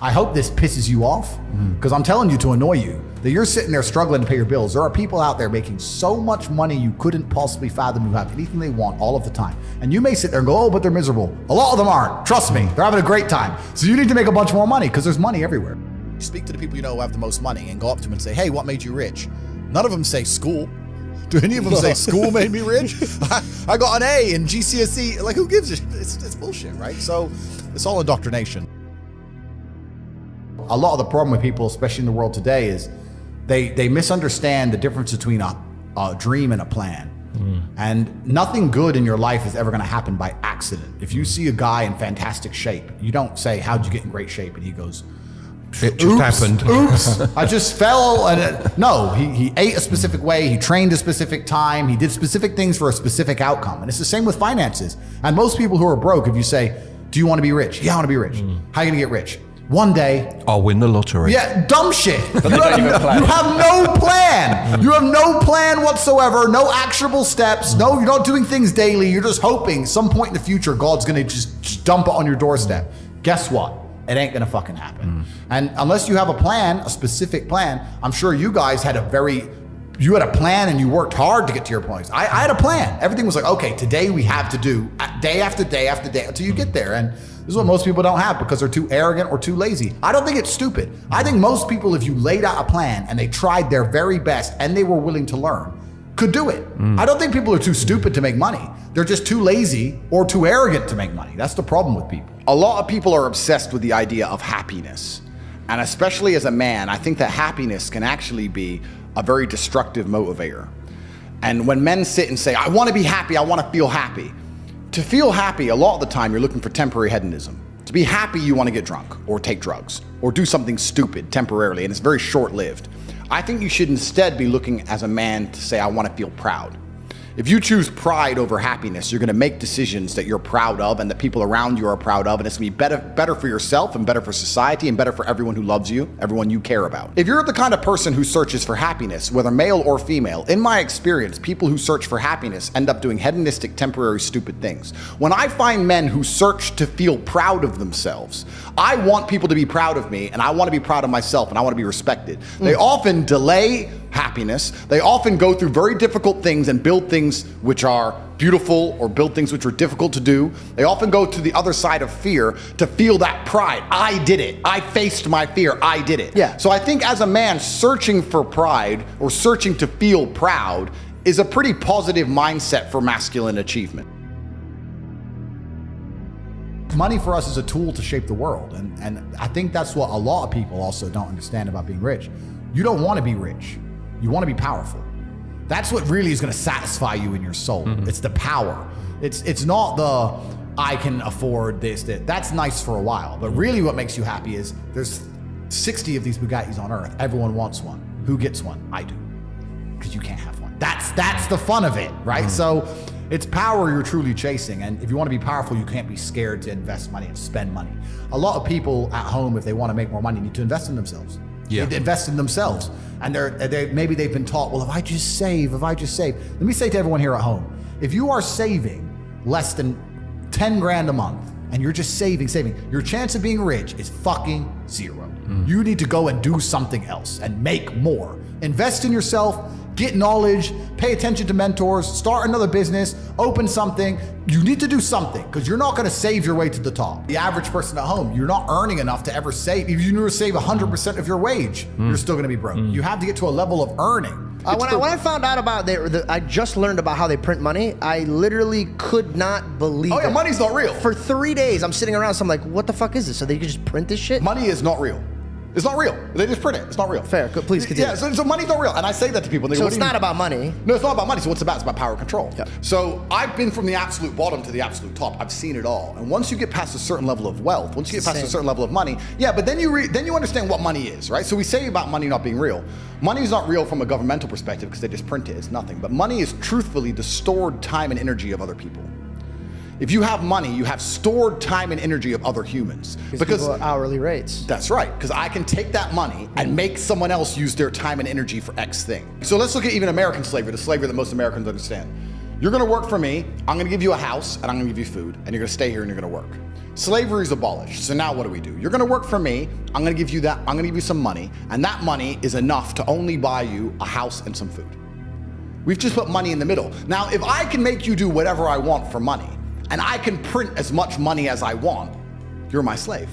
I hope this pisses you off, because I'm telling you to annoy you, that you're sitting there struggling to pay your bills. There are people out there making so much money you couldn't possibly fathom, who have anything they want all of the time. And you may sit there and go, oh, but they're miserable. A lot of them aren't. Trust me, they're having a great time. So you need to make a bunch more money, because there's money everywhere. You speak to the people you know who have the most money and go up to them and say, hey, what made you rich? None of them say school. Do any of them say school made me rich? I got an A in GCSE. Like, who gives a shit? It's bullshit, right? So it's all indoctrination. A lot of the problem with people, especially in the world today, is they misunderstand the difference between a dream and a plan. And nothing good in your life is ever going to happen by accident. If you see a guy in fantastic shape, you don't say, how'd you get in great shape? And he goes, it just happened. Oops, I just fell. No, he ate a specific way. He trained a specific time. He did specific things for a specific outcome. And it's the same with finances. And most people who are broke, if you say, do you want to be rich? Yeah, I want to be rich. How are you going to get rich? One day, I'll win the lottery. Yeah, dumb shit. You have no plan. You have no plan whatsoever, no actionable steps. No, you're not doing things daily. You're just hoping some point in the future, God's going to just dump it on your doorstep. Guess what? It ain't going to fucking happen. And unless you have a plan, a specific plan, I'm sure you guys had you had a plan and you worked hard to get to your points. I had a plan. Everything was like, okay, today we have to do day after day after day until you get there. And this is what most people don't have, because they're too arrogant or too lazy. I don't think it's stupid. I think most people, if you laid out a plan and they tried their very best and they were willing to learn, could do it. I don't think people are too stupid to make money. They're just too lazy or too arrogant to make money. That's the problem with people. A lot of people are obsessed with the idea of happiness. And especially as a man, I think that happiness can actually be a very destructive motivator. And when men sit and say, I want to be happy, I want to feel happy. To feel happy, a lot of the time, you're looking for temporary hedonism. To be happy, you want to get drunk or take drugs or do something stupid temporarily, and it's very short-lived. I think you should instead be looking as a man to say, I want to feel proud. If you choose pride over happiness, you're going to make decisions that you're proud of and that people around you are proud of, and it's going to be better for yourself and better for society and better for everyone who loves you, everyone you care about. If you're the kind of person who searches for happiness, whether male or female, in my experience, people who search for happiness end up doing hedonistic, temporary, stupid things. When I find men who search to feel proud of themselves, I want people to be proud of me, and I want to be proud of myself, and I want to be respected. They often delay happiness. They often go through very difficult things and build things which are beautiful or build things which are difficult to do. They often go to the other side of fear to feel that pride. I did it. I faced my fear. I did it. Yeah. So I think as a man, searching for pride or searching to feel proud is a pretty positive mindset for masculine achievement. Money for us is a tool to shape the world. And I think that's what a lot of people also don't understand about being rich. You don't want to be rich. You want to be powerful. That's what really is going to satisfy you in your soul. It's the power. It's not the, I can afford this, that. That's nice for a while. But really what makes you happy is there's 60 of these Bugattis on earth. Everyone wants one. Who gets one? I do. Because you can't have one. That's the fun of it, right? So it's power you're truly chasing. And if you want to be powerful, you can't be scared to invest money and spend money. A lot of people at home, if they want to make more money, need to invest in themselves. Yeah. They invest in themselves. And maybe they've been taught, well, if I just save. Let me say to everyone here at home, if you are saving less than 10 grand a month and you're just saving, your chance of being rich is fucking zero. You need to go and do something else and make more. Invest in yourself, get knowledge, pay attention to mentors, start another business, open something. You need to do something, because you're not going to save your way to the top. The average person at home, you're not earning enough to ever save. If you never save 100% of your wage, you're still going to be broke. You have to get to a level of earning. When I found out about I just learned about how they print money, I literally could not believe it. Oh yeah, money's not real. For 3 days, I'm sitting around, so I'm like, what the fuck is this? So they could just print this shit? Money is not real. It's not real. They just print it. It's not real. Fair. Please continue. Yeah, so money's not real. And I say that to people. And they go, So it's not about money. No, it's not about money. So what's it about? It's about power and control. Yeah. So I've been from the absolute bottom to the absolute top. I've seen it all. And once you get past a certain level of wealth, once you get past a certain level of money, yeah, but then you understand what money is, right? So we say about money not being real. Money is not real from a governmental perspective because they just print it. It's nothing. But money is truthfully the stored time and energy of other people. If you have money, you have stored time and energy of other humans. Because people are hourly rates. That's right, because I can take that money and make someone else use their time and energy for X thing. So let's look at even American slavery, the slavery that most Americans understand. You're gonna work for me, I'm gonna give you a house, and I'm gonna give you food, and you're gonna stay here and you're gonna work. Slavery is abolished. So now what do? You're gonna work for me. I'm gonna give you that. I'm gonna give you some money, and that money is enough to only buy you a house and some food. We've just put money in the middle. Now, if I can make you do whatever I want for money, and I can print as much money as I want, you're my slave.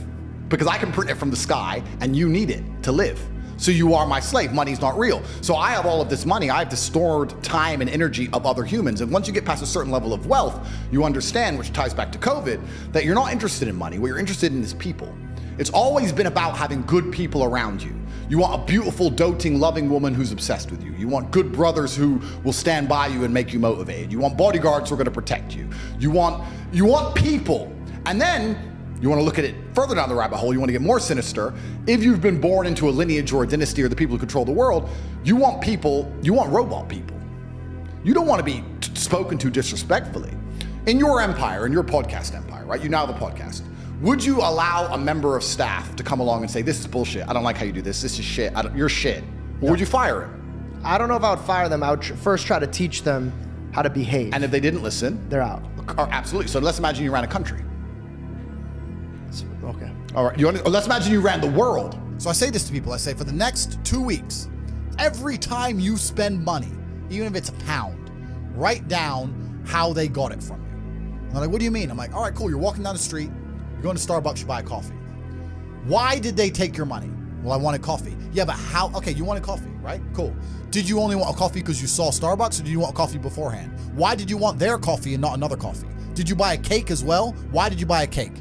Because I can print it from the sky, and you need it to live. So you are my slave. Money's not real. So I have all of this money. I have the stored time and energy of other humans. And once you get past a certain level of wealth, you understand, which ties back to COVID, that you're not interested in money. What you're interested in is people. It's always been about having good people around you. You want a beautiful, doting, loving woman who's obsessed with you. You want good brothers who will stand by you and make you motivated. You want bodyguards who are going to protect you. You want people. And then you want to look at it further down the rabbit hole. You want to get more sinister. If you've been born into a lineage or a dynasty or the people who control the world, you want people, you want robot people. You don't want to be spoken to disrespectfully. In your empire, in your podcast empire, right? You now have a podcast. Would you allow a member of staff to come along and say, this is bullshit, I don't like how you do this, this is shit, you're shit? Or would you fire him? I don't know if I would fire them. I would first try to teach them how to behave. And if they didn't listen? They're out. Absolutely. So let's imagine you ran a country. Okay. All right. Let's imagine you ran the world. So I say this to people. I say, for the next 2 weeks, every time you spend money, even if it's £1, write down how they got it from you. And they're like, what do you mean? I'm like, all right, cool. You're walking down the street. You're going to Starbucks. You buy a coffee. Why did they take your money? Well, I wanted coffee. Yeah, but how? Okay, you wanted coffee, right? Cool. Did you only want a coffee because you saw Starbucks, or did you want coffee beforehand? Why did you want their coffee and not another coffee? Did you buy a cake as well? Why did you buy a cake?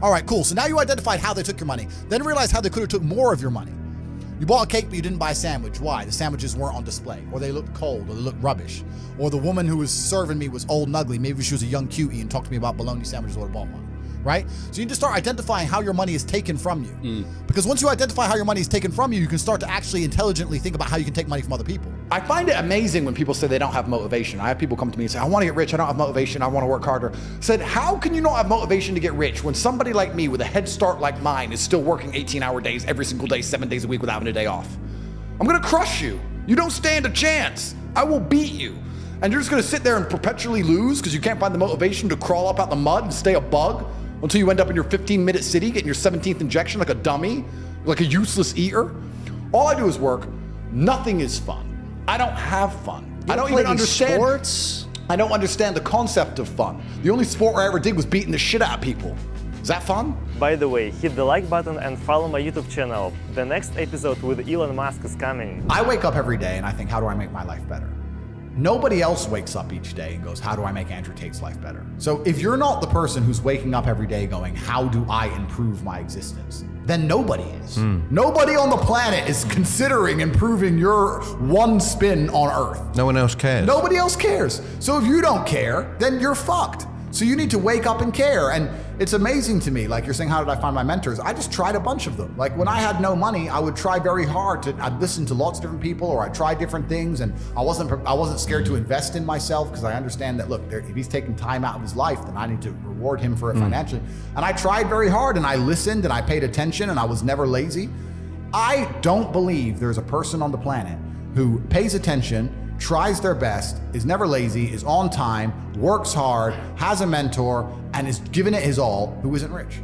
All right, cool. So now you identified how they took your money. Then realize how they could have took more of your money. You bought a cake, but you didn't buy a sandwich. Why? The sandwiches weren't on display, or they looked cold, or they looked rubbish. Or the woman who was serving me was old and ugly. Maybe she was a young cutie and talked to me about bologna sandwiches, or bought one. Right? So you need to start identifying how your money is taken from you. Because once you identify how your money is taken from you, you can start to actually intelligently think about how you can take money from other people. I find it amazing when people say they don't have motivation. I have people come to me and say, I want to get rich, I don't have motivation, I want to work harder. I said, how can you not have motivation to get rich when somebody like me with a head start like mine is still working 18-hour days every single day, 7 days a week without having a day off? I'm going to crush you. You don't stand a chance. I will beat you. And you're just going to sit there and perpetually lose because you can't find the motivation to crawl up out the mud and stay a bug until you end up in your 15-minute city getting your 17th injection like a dummy, like a useless eater. All I do is work. Nothing is fun. I don't have fun. I don't even understand sports. I don't understand the concept of fun. The only sport I ever did was beating the shit out of people. Is that fun? By the way, hit the like button and follow my YouTube channel. The next episode with Elon Musk is coming. I wake up every day and I think, how do I make my life better? Nobody else wakes up each day and goes, how do I make Andrew Tate's life better? So if you're not the person who's waking up every day going, how do I improve my existence? Then nobody is. Nobody on the planet is considering improving your one spin on Earth. No one else cares. Nobody else cares. So if you don't care, then you're fucked. So you need to wake up and care. And it's amazing to me, like you're saying, how did I find my mentors? I just tried a bunch of them. Like when I had no money, I would try very hard I'd listen to lots of different people, or I'd try different things. And I wasn't scared to invest in myself because I understand that, look, if he's taking time out of his life, then I need to reward him for it financially. And I tried very hard, and I listened, and I paid attention, and I was never lazy. I don't believe there's a person on the planet who pays attention, tries their best, is never lazy, is on time, works hard, has a mentor, and is giving it his all, who isn't rich.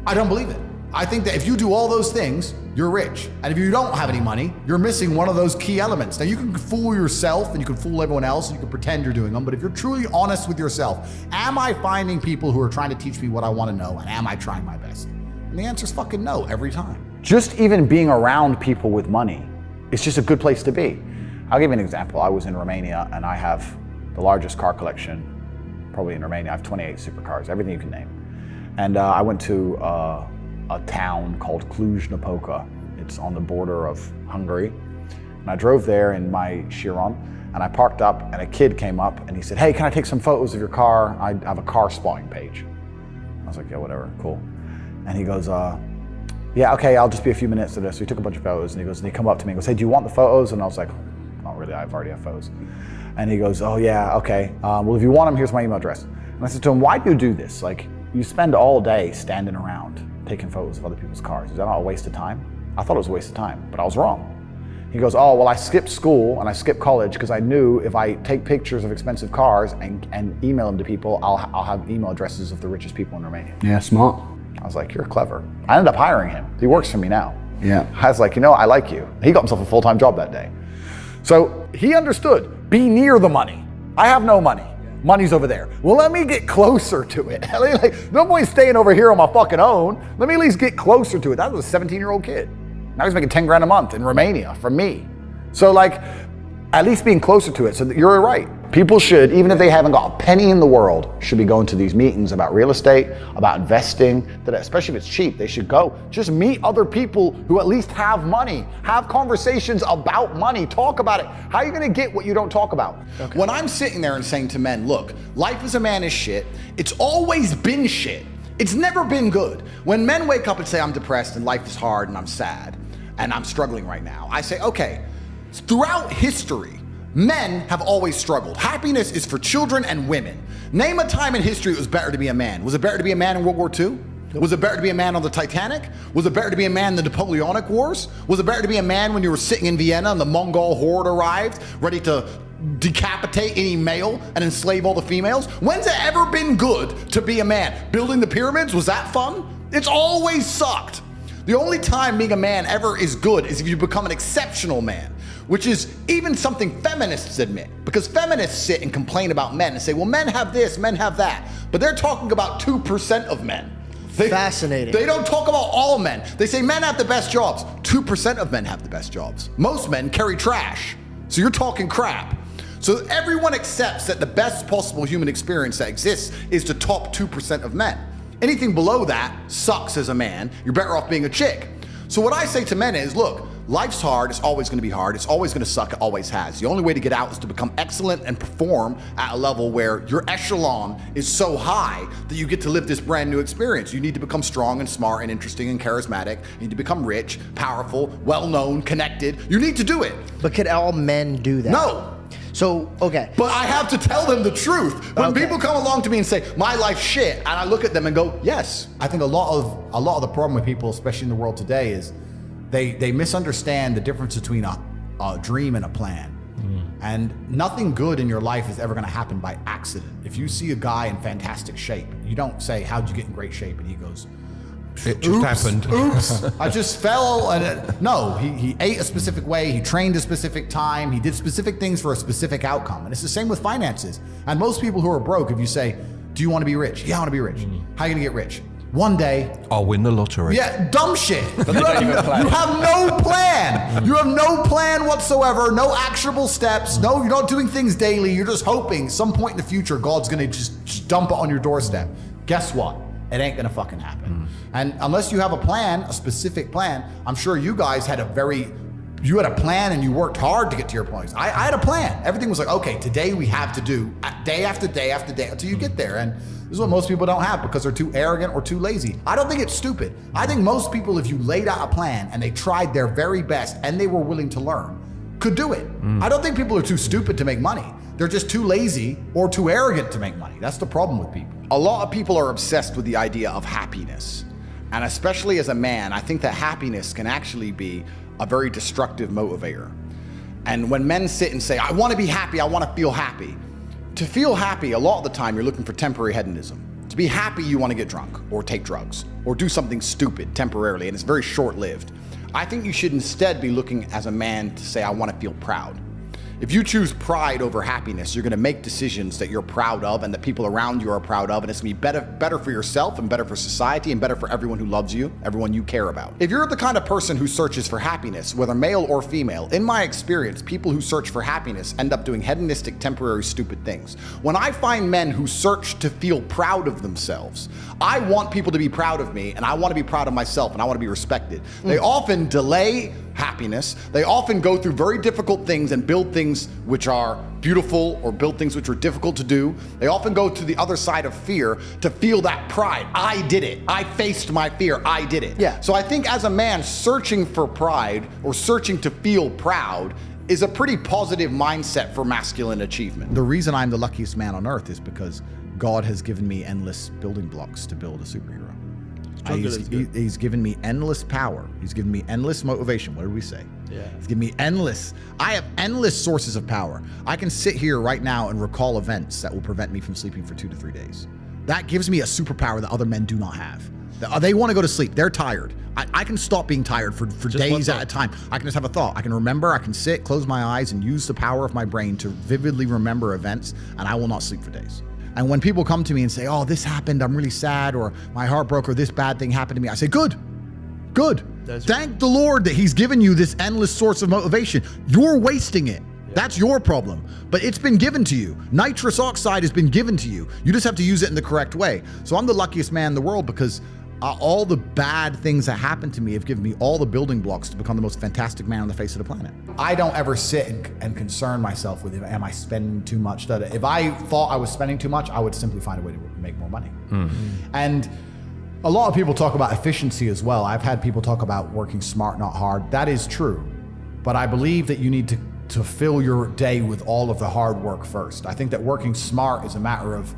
I don't believe it. I think that if you do all those things, you're rich. And if you don't have any money, you're missing one of those key elements. Now you can fool yourself and you can fool everyone else and you can pretend you're doing them, but if you're truly honest with yourself, am I finding people who are trying to teach me what I want to know, and am I trying my best? And the answer is fucking no every time. Just even being around people with money is just a good place to be. I'll give you an example. I was in Romania and I have the largest car collection probably in Romania. I have 28 supercars, everything you can name. And I went to a town called Cluj-Napoca. It's on the border of Hungary. And I drove there in my Chiron and I parked up and a kid came up and he said, hey, can I take some photos of your car? I have a car spotting page. I was like, yeah, whatever, cool. And he goes, yeah, okay, I'll just be a few minutes to this. So he took a bunch of photos and he come up to me and goes, hey, do you want the photos? And I was like, not really, I already have photos. And he goes, oh yeah, okay. Well, if you want them, here's my email address. And I said to him, why do you do this? Like, you spend all day standing around taking photos of other people's cars. Is that not a waste of time? I thought it was a waste of time, but I was wrong. He goes, oh, well, I skipped school and I skipped college because I knew if I take pictures of expensive cars and email them to people, I'll have email addresses of the richest people in Romania. Yeah, smart. I was like, you're clever. I ended up hiring him. He works for me now. Yeah. I was like, I like you. He got himself a full-time job that day. So he understood, be near the money. I have no money. Money's over there. Well, let me get closer to it. Like, no point staying over here on my fucking own. Let me at least get closer to it. That was a 17-year-old kid. Now he's making 10 grand a month in Romania from me. So like, at least being closer to it. So you're right. People should, even if they haven't got a penny in the world, should be going to these meetings about real estate, about investing, that especially if it's cheap, they should go. Just meet other people who at least have money. Have conversations about money. Talk about it. How are you gonna get what you don't talk about? Okay. When I'm sitting there and saying to men, look, life as a man is shit. It's always been shit. It's never been good. When men wake up and say, I'm depressed and life is hard and I'm sad and I'm struggling right now, I say, okay, throughout history, men have always struggled. Happiness is for children and women. Name a time in history it was better to be a man. Was it better to be a man in World War II? Was it better to be a man on the Titanic? Was it better to be a man in the Napoleonic Wars? Was it better to be a man when you were sitting in Vienna and the Mongol horde arrived, ready to decapitate any male and enslave all the females? When's it ever been good to be a man? Building the pyramids, was that fun? It's always sucked. The only time being a man ever is good is if you become an exceptional man, which is even something feminists admit, because feminists sit and complain about men and say, well, men have this, men have that, but they're talking about 2% of men. Fascinating. They don't talk about all men. They say men have the best jobs. 2% of men have the best jobs. Most men carry trash. So you're talking crap. So everyone accepts that the best possible human experience that exists is the top 2% of men. Anything below that sucks as a man. You're better off being a chick. So what I say to men is, look, life's hard. It's always going to be hard. It's always going to suck. It always has. The only way to get out is to become excellent and perform at a level where your echelon is so high that you get to live this brand new experience. You need to become strong and smart and interesting and charismatic. You need to become rich, powerful, well-known, connected. You need to do it. But could all men do that? No. So, okay. But I have to tell them the truth. When Okay. people come along to me and say, my life's shit, and I look at them and go, yes. I think a lot of the problem with people, especially in the world today, is they misunderstand the difference between a dream and a plan. And nothing good in your life is ever going to happen by accident. If you see a guy in fantastic shape, you don't say, how'd you get in great shape? And he goes, It just happened. Oops, I just fell. And no, he ate a specific way. He trained a specific time. He did specific things for a specific outcome. And it's the same with finances. And most people who are broke, if you say, do you want to be rich? Yeah, I want to be rich. How are you going to get rich? One day. I'll win the lottery. Yeah, dumb shit. You they don't even plan. have no plan. You have no plan whatsoever, no actionable steps. No, you're not doing things daily. You're just hoping some point in the future God's going to just dump it on your doorstep. Guess what? It ain't going to fucking happen. And unless you have a plan, a specific plan, I'm sure you guys had a plan and you worked hard to get to your points. I had a plan. Everything was like, okay, today we have to do day after day after day until you get there. And this is what most people don't have because they're too arrogant or too lazy. I don't think it's stupid. I think most people, if you laid out a plan and they tried their very best and they were willing to learn, could do it. I don't think people are too stupid to make money. They're just too lazy or too arrogant to make money. That's the problem with people. A lot of people are obsessed with the idea of happiness. And especially as a man, I think that happiness can actually be a very destructive motivator. And when men sit and say, I want to be happy, I want to feel happy. To feel happy, a lot of the time, you're looking for temporary hedonism. To be happy, you want to get drunk or take drugs or do something stupid temporarily, and it's very short-lived. I think you should instead be looking as a man to say, I want to feel proud. If you choose pride over happiness, you're going to make decisions that you're proud of and that people around you are proud of, and it's going to be better for yourself and better for society and better for everyone who loves you, everyone you care about. If you're the kind of person who searches for happiness, whether male or female, in my experience, people who search for happiness end up doing hedonistic, temporary, stupid things. When I find men who search to feel proud of themselves, I want people to be proud of me, and I want to be proud of myself, and I want to be respected. They often delay happiness. They often go through very difficult things and build things which are beautiful or build things which are difficult to do. They often go to the other side of fear to feel that pride. I did it. I faced my fear. I did it. Yeah. So I think as a man, searching for pride or searching to feel proud is a pretty positive mindset for masculine achievement. The reason I'm the luckiest man on earth is because God has given me endless building blocks to build a superhero. He's given me endless power. He's given me endless motivation. What did we say? Yeah. He's given me I have endless sources of power. I can sit here right now and recall events that will prevent me from sleeping for 2 to 3 days. That gives me a superpower that other men do not have. They want to go to sleep. They're tired. I can stop being tired for days at a time. I can just have a thought. I can remember, I can sit, close my eyes, and use the power of my brain to vividly remember events, and I will not sleep for days. And when people come to me and say, oh, this happened, I'm really sad, or my heart broke, or this bad thing happened to me, I say, good. Thank the Lord that he's given you this endless source of motivation. You're wasting it. That's your problem, but it's been given to you. Nitrous oxide has been given to you. You just have to use it in the correct way. So I'm the luckiest man in the world because all the bad things that happened to me have given me all the building blocks to become the most fantastic man on the face of the planet. I don't ever sit and concern myself with, am I spending too much? If I thought I was spending too much, I would simply find a way to make more money. And a lot of people talk about efficiency as well. I've had people talk about working smart, not hard. That is true, but I believe that you need to fill your day with all of the hard work first. I think that working smart is a matter of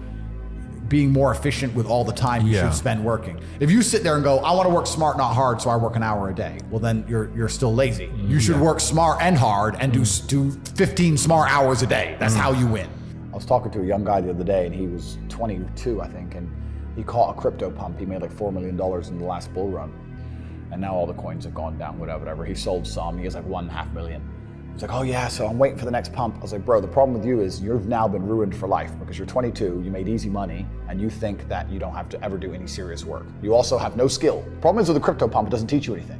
being more efficient with all the time you should spend working. If you sit there and go, I want to work smart, not hard, so I work an hour a day, well then you're still lazy. You should work smart and hard and do 15 smart hours a day. That's how you win. I was talking to a young guy the other day and he was 22, I think, and he caught a crypto pump. He made like $4 million in the last bull run. And now all the coins have gone down, whatever. He sold some, he has like $1.5 million. He's like, oh yeah, so I'm waiting for the next pump. I was like, bro, the problem with you is you've now been ruined for life because you're 22, you made easy money, and you think that you don't have to ever do any serious work. You also have no skill. The problem is with the crypto pump, it doesn't teach you anything.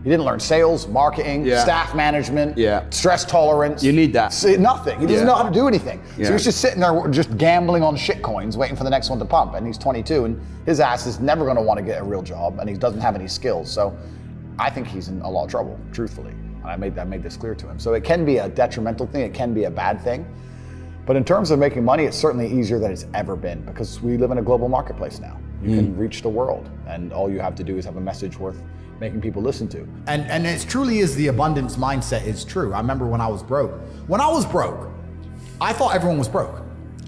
You didn't learn sales, marketing, staff management, stress tolerance. You need that. Nothing. He doesn't know how to do anything. So he's just sitting there just gambling on shit coins, waiting for the next one to pump. And he's 22, and his ass is never gonna wanna get a real job, and he doesn't have any skills. So I think he's in a lot of trouble, truthfully. I made this clear to him. So it can be a detrimental thing, it can be a bad thing. But in terms of making money, it's certainly easier than it's ever been because we live in a global marketplace now. You can reach the world and all you have to do is have a message worth making people listen to. And it truly is the abundance mindset is true. I remember when I was broke. When I was broke, I thought everyone was broke.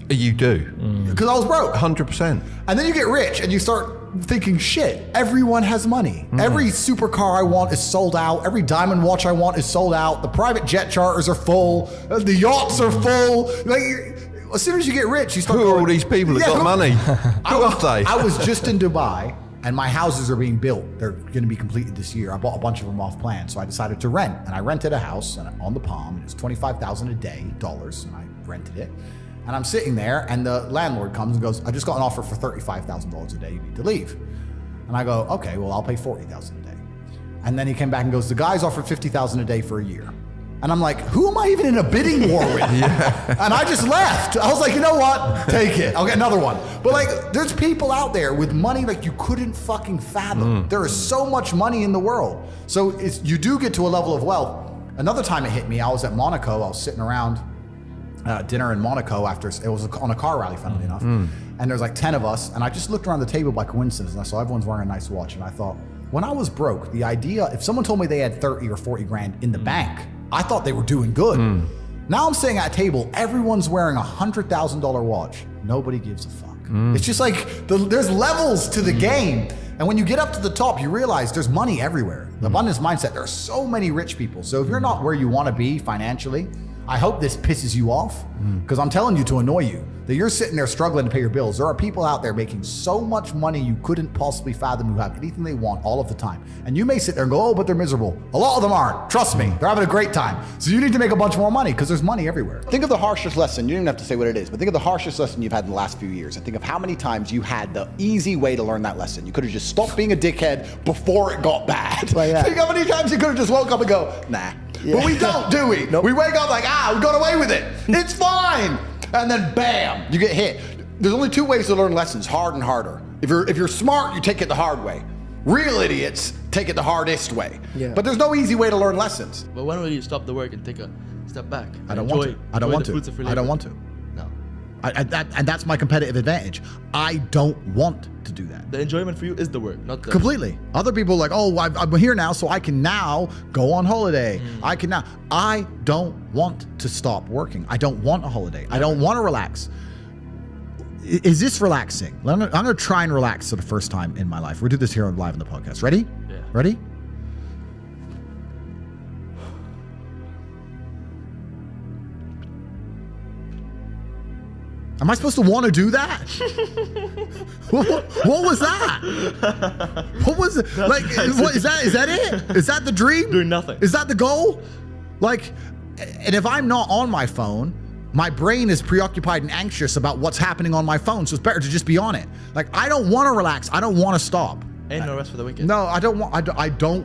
You do. Because I was broke. 100%. And then you get rich and you start thinking, shit, everyone has money. Every supercar I want is sold out. Every diamond watch I want is sold out. The private jet charters are full. The yachts are full. Like, as soon as you get rich, you start Who are all these people that got money? Who are they? I was just in Dubai and my houses are being built. They're going to be completed this year. I bought a bunch of them off plan. So I decided to rent. And I rented a house on the Palm. It was $25,000 a day, dollars. And I rented it. And I'm sitting there and the landlord comes and goes, I just got an offer for $35,000 a day, you need to leave. And I go, okay, well, I'll pay $40,000 a day. And then he came back and goes, the guy's offered $50,000 a day for a year. And I'm like, who am I even in a bidding war with? And I just left. I was like, you know what? Take it. I'll get another one. But like, there's people out there with money like you couldn't fucking fathom. There is so much money in the world. So you do get to a level of wealth. Another time it hit me, I was at Monaco. I was sitting around dinner in Monaco after, it was on a car rally, funnily enough. And there's like 10 of us, and I just looked around the table by coincidence, and I saw everyone's wearing a nice watch, and I thought, when I was broke, the idea, if someone told me they had 30 or 40 grand in the bank, I thought they were doing good. Now I'm sitting at a table, everyone's wearing a $100,000 watch. Nobody gives a fuck. It's just like, there's levels to the game. And when you get up to the top, you realize there's money everywhere. The abundance mindset, there are so many rich people. So if you're not where you want to be financially, I hope this pisses you off, because I'm telling you to annoy you, that you're sitting there struggling to pay your bills. There are people out there making so much money you couldn't possibly fathom, who have anything they want all of the time. And you may sit there and go, oh, but they're miserable. A lot of them aren't. Trust me, they're having a great time. So you need to make a bunch more money because there's money everywhere. Think of the harshest lesson. You don't even have to say what it is, but think of the harshest lesson you've had in the last few years, and think of how many times you had the easy way to learn that lesson. You could have just stopped being a dickhead before it got bad. Like that. Think how many times you could have just woke up and go, nah. But we don't, do we? Nope. We wake up like, we got away with it. It's fine. And then bam, you get hit. There's only two ways to learn lessons, hard and harder. If you're smart, you take it the hard way. Real idiots take it the hardest way. Yeah. But there's no easy way to learn lessons. But when will you stop the work and take a step back? I don't want to. I don't want to. I don't want to. No. And that's my competitive advantage. I don't want to do that. The enjoyment for you is the work, not the... Completely. Other people are like, oh, I'm here now, so I can now go on holiday. I don't want to stop working. I don't want a holiday. I don't want to relax. Is this relaxing? I'm going to try and relax for the first time in my life. We'll do this here live in the podcast. Ready? Yeah. Ready? Am I supposed to want to do that? what was that? What was it? Like, what is that? Is that it? Is that the dream? Doing nothing. Is that the goal? Like, and if I'm not on my phone, my brain is preoccupied and anxious about what's happening on my phone. So it's better to just be on it. Like, I don't want to relax. I don't want to stop. Ain't no rest for the wicked. No, I don't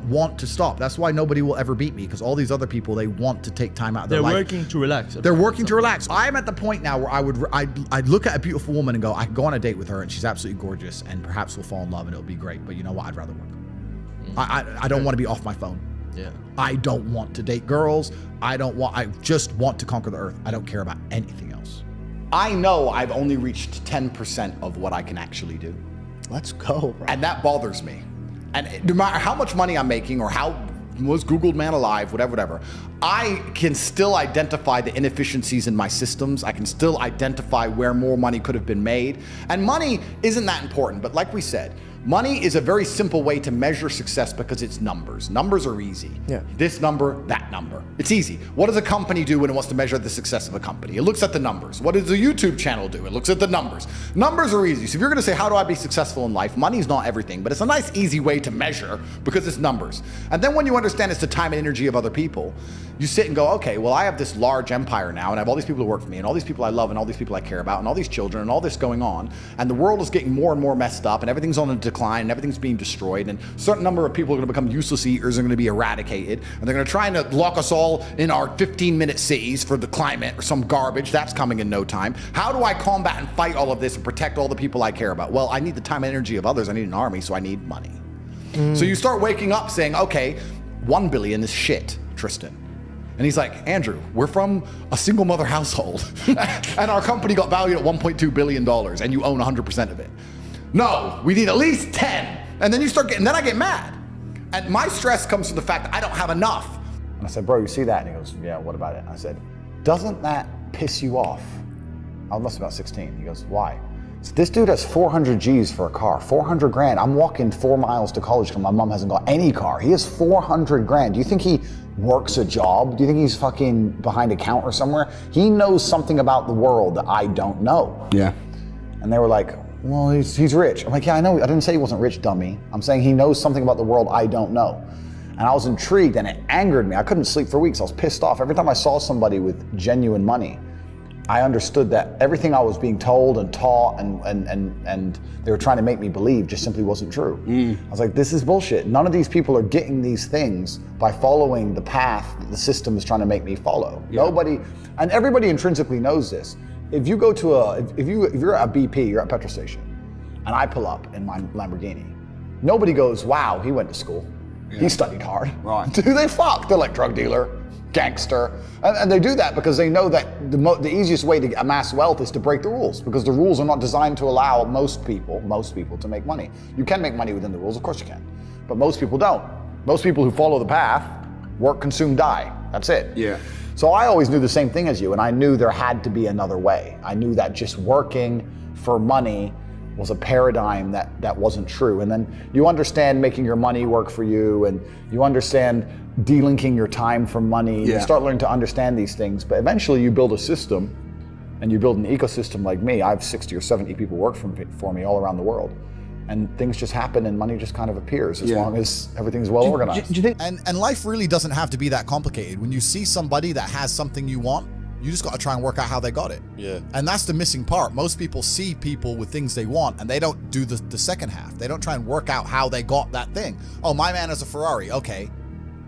want to stop. That's why nobody will ever beat me, because all these other people, they want to take time out of their life. They're working to relax. They're working to relax. I'm at the point now where I'd look at a beautiful woman and go, I can go on a date with her and she's absolutely gorgeous and perhaps we'll fall in love and it'll be great. But you know what? I'd rather work. I don't want to be off my phone. Yeah. I don't want to date girls. I just want to conquer the earth. I don't care about anything else. I know I've only reached 10% of what I can actually do. Let's go, bro. And that bothers me. And no matter how much money I'm making or how most Googled man alive, whatever, I can still identify the inefficiencies in my systems. I can still identify where more money could have been made. And money isn't that important, but like we said, money is a very simple way to measure success because it's numbers. Numbers are easy. Yeah. This number, that number. It's easy. What does a company do when it wants to measure the success of a company? It looks at the numbers. What does a YouTube channel do? It looks at the numbers. Numbers are easy. So if you're going to say, how do I be successful in life? Money's not everything, but it's a nice, easy way to measure because it's numbers. And then when you understand it's the time and energy of other people, you sit and go, okay, well, I have this large empire now and I have all these people who work for me and all these people I love and all these people I care about and all these children and all this going on. And the world is getting more and more messed up and everything's on a decline and everything's being destroyed and a certain number of people are going to become useless eaters and are going to be eradicated and they're going to try and lock us all in our 15-minute cities for the climate or some garbage that's coming in no time. How do I combat and fight all of this and protect all the people I care about? Well, I need the time and energy of others. I need an army, so I need money. So you start waking up saying, okay, 1 billion is shit, Tristan. And he's like, Andrew, we're from a single mother household and our company got valued at $1.2 billion and you own 100% of it. No, we need at least 10. And then you start getting, then I get mad. And my stress comes from the fact that I don't have enough. And I said, bro, you see that? And he goes, yeah, what about it? I said, doesn't that piss you off? I must be about 16. He goes, why? So this dude has 400 G's for a car, 400 grand. I'm walking 4 miles to college because my mom hasn't got any car. He has 400 grand. Do you think he works a job? Do you think he's fucking behind a counter somewhere? He knows something about the world that I don't know. Yeah. And they were like, well, he's rich. I'm like, yeah, I know. I didn't say he wasn't rich, dummy. I'm saying he knows something about the world I don't know. And I was intrigued and it angered me. I couldn't sleep for weeks. I was pissed off. Every time I saw somebody with genuine money, I understood that everything I was being told and taught and they were trying to make me believe just simply wasn't true. I was like, this is bullshit. None of these people are getting these things by following the path that the system is trying to make me follow. Yeah. Nobody, and everybody intrinsically knows this. If you go to if you're at a BP, you're at a petrol station, and I pull up in my Lamborghini, nobody goes, wow, he went to school. Yeah. He studied hard. Right. Do they fuck? They're like drug dealer, gangster. And they do that because they know that the easiest way to amass wealth is to break the rules, because the rules are not designed to allow most people to make money. You can make money within the rules, of course you can, but most people don't. Most people who follow the path, work, consume, die. That's it. Yeah. So I always knew the same thing as you, and I knew there had to be another way. I knew that just working for money was a paradigm that wasn't true. And then you understand making your money work for you, and you understand delinking your time from money. Yeah. You start learning to understand these things, but eventually you build a system and you build an ecosystem like me. I have 60 or 70 people work for me all around the world. And things just happen and money just kind of appears as long as everything's well organized. Do you think, and life really doesn't have to be that complicated. When you see somebody that has something you want, you just got to try and work out how they got it. Yeah. And that's the missing part. Most people see people with things they want and they don't do the second half. They don't try and work out how they got that thing. Oh, my man has a Ferrari. Okay.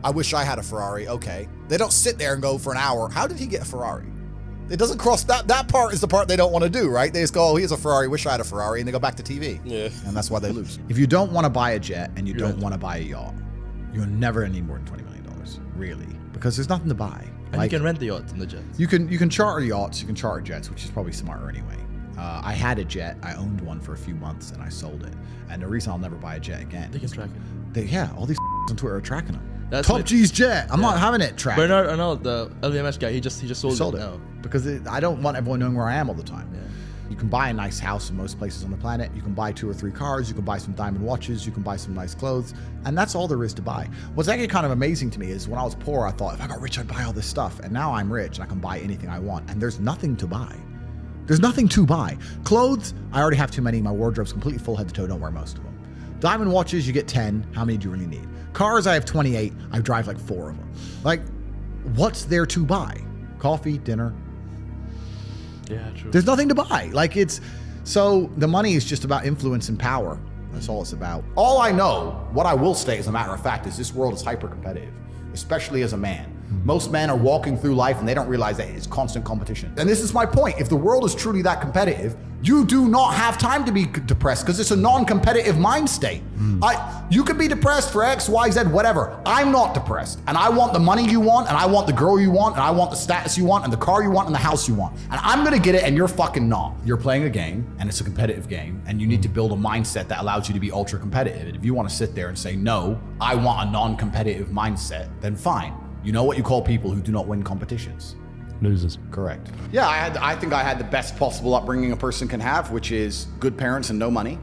I wish I had a Ferrari. Okay. They don't sit there and go for an hour, how did he get a Ferrari? It doesn't cross, that part is the part they don't want to do, right? They just go, oh, he has a Ferrari, wish I had a Ferrari, and they go back to TV. Yeah. And that's why they lose. If you don't want to buy a jet and you don't want to buy a yacht, you're never going to need more than $20 million, really, because there's nothing to buy. And you can rent the yachts and the jets. You can charter yachts, you can charter jets, which is probably smarter anyway. I had a jet, I owned one for a few months, and I sold it. And the reason I'll never buy a jet again. They can track it. Yeah, all these on Twitter are tracking them. That's Top what- G's jet. I'm not having it tracked. Bernard Arnault, the LVMH guy, he just sold it now. Because I don't want everyone knowing where I am all the time. Yeah. You can buy a nice house in most places on the planet. You can buy 2 or 3 cars. You can buy some diamond watches. You can buy some nice clothes. And that's all there is to buy. What's actually kind of amazing to me is when I was poor, I thought if I got rich, I'd buy all this stuff. And now I'm rich and I can buy anything I want. And there's nothing to buy. There's nothing to buy. Clothes, I already have too many. My wardrobe's completely full head to toe. Don't wear most of them. Diamond watches, you get 10. How many do you really need? Cars, I have 28. I drive like 4 of them. Like, what's there to buy? Coffee, dinner. Yeah, true. There's nothing to buy. So the money is just about influence and power. That's all it's about. All I know, what I will state as a matter of fact, is this world is hyper competitive, especially as a man. Most men are walking through life and they don't realize that it's constant competition. And this is my point. If the world is truly that competitive, you do not have time to be depressed because it's a non-competitive mind state. You could be depressed for X, Y, Z, whatever. I'm not depressed. And I want the money you want, and I want the girl you want, and I want the status you want, and the car you want, and the house you want. And I'm gonna get it, and you're fucking not. You're playing a game, and it's a competitive game, and you need to build a mindset that allows you to be ultra competitive. And if you wanna sit there and say, no, I want a non-competitive mindset, then fine. You know what you call people who do not win competitions? Losers. Correct. Yeah, I think I had the best possible upbringing a person can have, which is good parents and no money.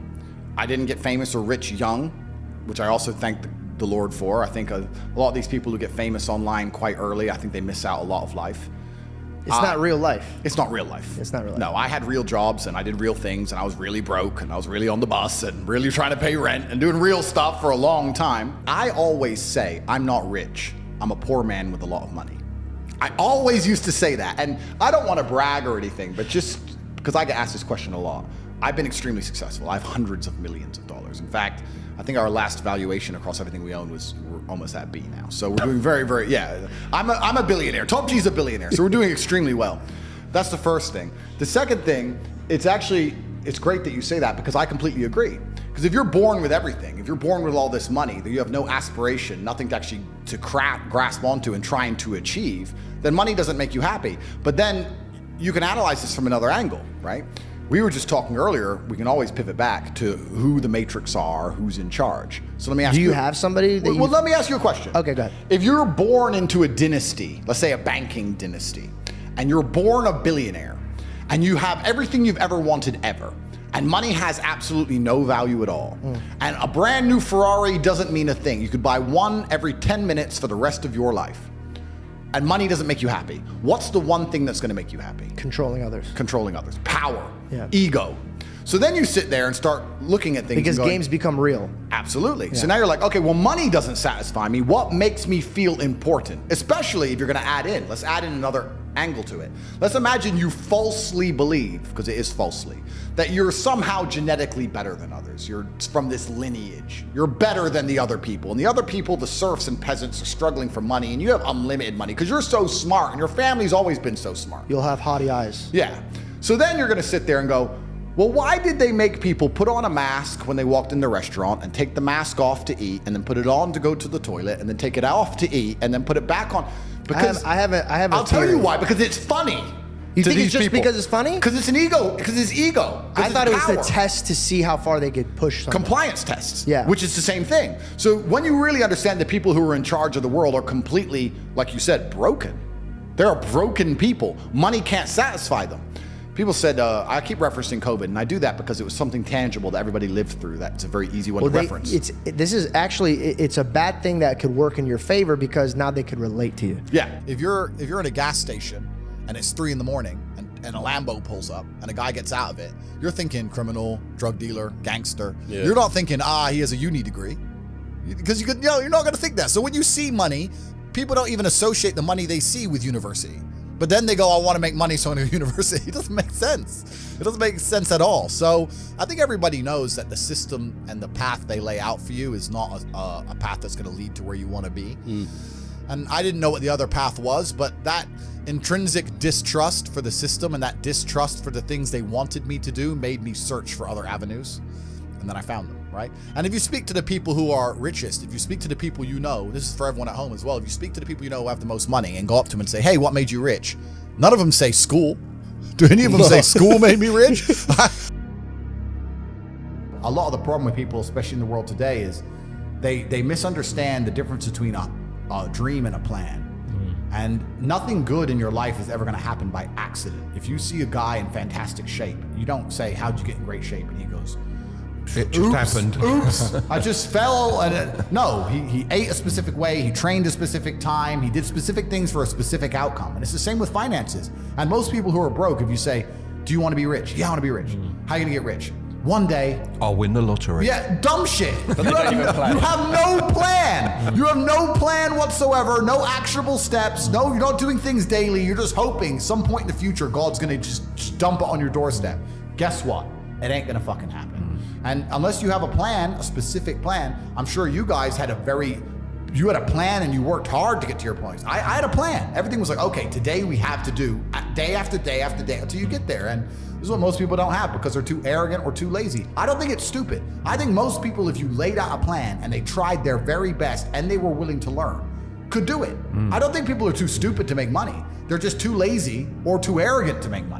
I didn't get famous or rich young, which I also thank the Lord for. I think a lot of these people who get famous online quite early, I think they miss out a lot of life. It's not real life. It's not real life. It's not real life. No, I had real jobs and I did real things and I was really broke and I was really on the bus and really trying to pay rent and doing real stuff for a long time. I always say I'm not rich. I'm a poor man with a lot of money. I always used to say that. And I don't want to brag or anything, but just because I get asked this question a lot. I've been extremely successful. I have hundreds of millions of dollars. In fact, I think our last valuation across everything we own we're almost at B now. So we're doing very, very, yeah. I'm a billionaire. Top G's a billionaire. So we're doing extremely well. That's the first thing. The second thing, it's great that you say that because I completely agree. Because if you're born with everything, if you're born with all this money, that you have no aspiration, nothing to actually grasp onto and trying to achieve, then money doesn't make you happy. But then you can analyze this from another angle, right? We were just talking earlier, we can always pivot back to who the matrix are, who's in charge. So let me ask you. Do you have somebody that Well, let me ask you a question. Okay, go ahead. If you're born into a dynasty, let's say a banking dynasty, and you're born a billionaire, and you have everything you've ever wanted ever, and money has absolutely no value at all, and a brand new Ferrari doesn't mean a thing. You could buy one every 10 minutes for the rest of your life, and money doesn't make you happy. What's the one thing that's gonna make you happy? Controlling others. Controlling others. Power. Yeah. Ego. So then you sit there and start looking at things. Because and going, games become real. Absolutely. So now you're like, okay, well, money doesn't satisfy me. What makes me feel important? Especially if you're going to add in. Let's add in another angle to it. Let's imagine you falsely believe, because it is falsely, that you're somehow genetically better than others. You're from this lineage. You're better than the other people. And the other people, the serfs and peasants, are struggling for money, and you have unlimited money because you're so smart and your family's always been so smart. You'll have haughty eyes. Yeah. So then you're going to sit there and go, well, why did they make people put on a mask when they walked in the restaurant and take the mask off to eat and then put it on to go to the toilet and then take it off to eat and then put it back on? Because I have a I'll tell you theory. why, because it's funny. You to think these it's just people. because it's funny? Because it's an ego. Because it's ego. I thought it was the power. test to see how far they could push something. Compliance tests, Yeah. which is the same thing. So when you really understand that people who are in charge of the world are completely, like you said, broken. They're broken people. Money can't satisfy them. People said, I keep referencing COVID, and I do that because it was something tangible that everybody lived through. That's a very easy one to reference. This is actually, it's a bad thing that could work in your favor because now they could relate to you. Yeah. If you're in a gas station and it's 3 a.m. and a Lambo pulls up and a guy gets out of it, you're thinking criminal, drug dealer, gangster. Yeah. You're not thinking, he has a uni degree. Because you're not going to think that. So when you see money, people don't even associate the money they see with university. But then they go, I want to make money, so I'm going to university. It doesn't make sense. It doesn't make sense at all. So I think everybody knows that the system and the path they lay out for you is not a path that's going to lead to where you want to be. And I didn't know what the other path was, but that intrinsic distrust for the system and that distrust for the things they wanted me to do made me search for other avenues. And then I found them, right? And if you speak to the people who are richest, if you speak to the people you know, this is for everyone at home as well, if you speak to the people you know who have the most money and go up to them and say, hey, what made you rich? None of them say school. Do any of them say school made me rich? A lot of the problem with people, especially in the world today, is they misunderstand the difference between a dream and a plan. And nothing good in your life is ever going to happen by accident. If you see a guy in fantastic shape, you don't say, how'd you get in great shape? And he goes, It just happened. Oops, I just fell. No, he ate a specific way. He trained a specific time. He did specific things for a specific outcome. And it's the same with finances. And most people who are broke, if you say, Do you want to be rich? Yeah, I want to be rich. How are you going to get rich? One day. I'll win the lottery. Yeah, dumb shit. You have no plan. You have no plan whatsoever, no actionable steps. No, you're not doing things daily. You're just hoping some point in the future God's going to just dump it on your doorstep. Guess what? It ain't going to fucking happen. And unless you have a plan, a specific plan, I'm sure you guys had you had a plan and you worked hard to get to your points. I had a plan. Everything was like, okay, today we have to do day after day after day until you get there. And this is what most people don't have because they're too arrogant or too lazy. I don't think it's stupid. I think most people, if you laid out a plan and they tried their very best and they were willing to learn, could do it. I don't think people are too stupid to make money. They're just too lazy or too arrogant to make money.